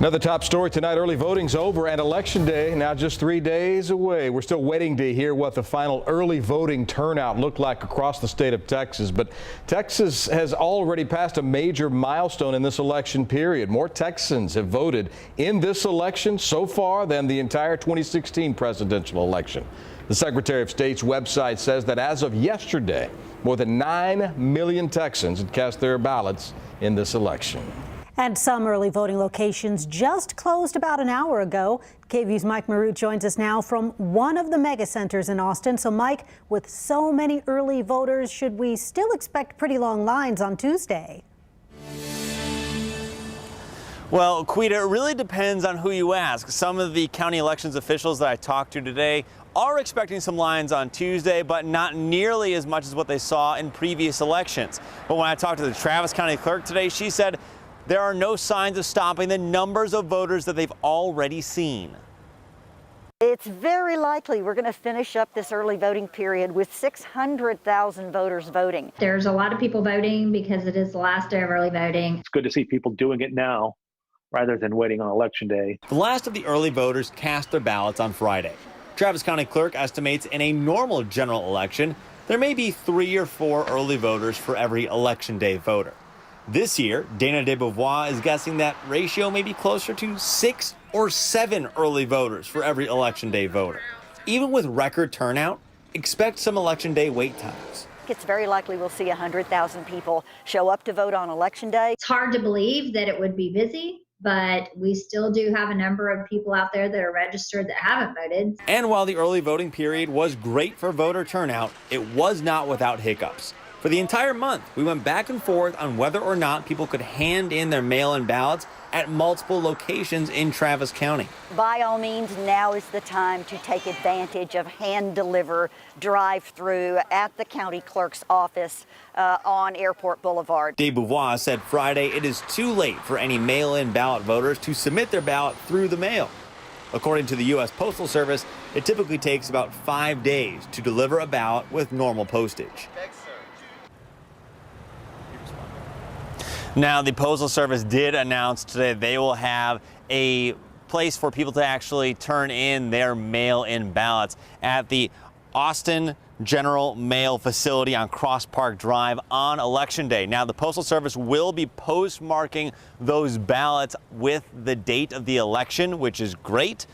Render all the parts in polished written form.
Another top story tonight, early voting's over and Election Day now just 3 days away. We're still waiting to hear what the final early voting turnout looked like across the state of Texas. But Texas has already passed a major milestone in this election period. More Texans have voted in this election so far than the entire 2016 presidential election. The Secretary of State's website says that as of yesterday, more than 9 million Texans had cast their ballots in this election. And some early voting locations just closed about an hour ago. KVUE's Mike Marute joins us now from one of the mega centers in Austin. So, Mike, with so many early voters, should we still expect pretty long lines on Tuesday? Well, Quita, it really depends on who you ask. Some of the county elections officials that I talked to today are expecting some lines on Tuesday, but not nearly as much as what they saw in previous elections. But when I talked to the Travis County clerk today, she said there are no signs of stopping the numbers of voters that they've already seen. It's very likely we're going to finish up this early voting period with 600,000 voters voting. There's a lot of people voting because it is the last day of early voting. It's good to see people doing it now rather than waiting on Election Day. The last of the early voters cast their ballots on Friday. Travis County clerk estimates in a normal general election, there may be 3 or 4 early voters for every Election Day voter. This year, Dana DeBevois is guessing that ratio may be closer to 6 or 7 early voters for every Election Day voter. Even with record turnout, expect some Election Day wait times. It's very likely we'll see 100,000 people show up to vote on Election Day. It's hard to believe that it would be busy, but we still do have a number of people out there that are registered that haven't voted. And while the early voting period was great for voter turnout, it was not without hiccups. For the entire month, we went back and forth on whether or not people could hand in their mail-in ballots at multiple locations in Travis County. By all means, now is the time to take advantage of hand-deliver, drive-through at the county clerk's office on Airport Boulevard. DeBevois said Friday it is too late for any mail-in ballot voters to submit their ballot through the mail. According to the U.S. Postal Service, it typically takes about 5 days to deliver a ballot with normal postage. Now, the Postal Service did announce today they will have a place for people to actually turn in their mail-in ballots at the Austin General Mail Facility on Cross Park Drive on Election Day. Now, the Postal Service will be postmarking those ballots with the date of the election, which is great,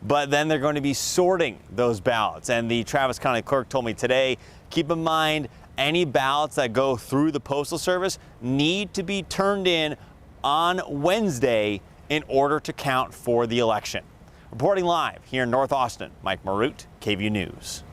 but then they're going to be sorting those ballots. And the Travis County clerk told me today, keep in mind, any ballots that go through the Postal Service need to be turned in on Wednesday in order to count for the election. Reporting live here in North Austin, Mike Marute, KVUE News.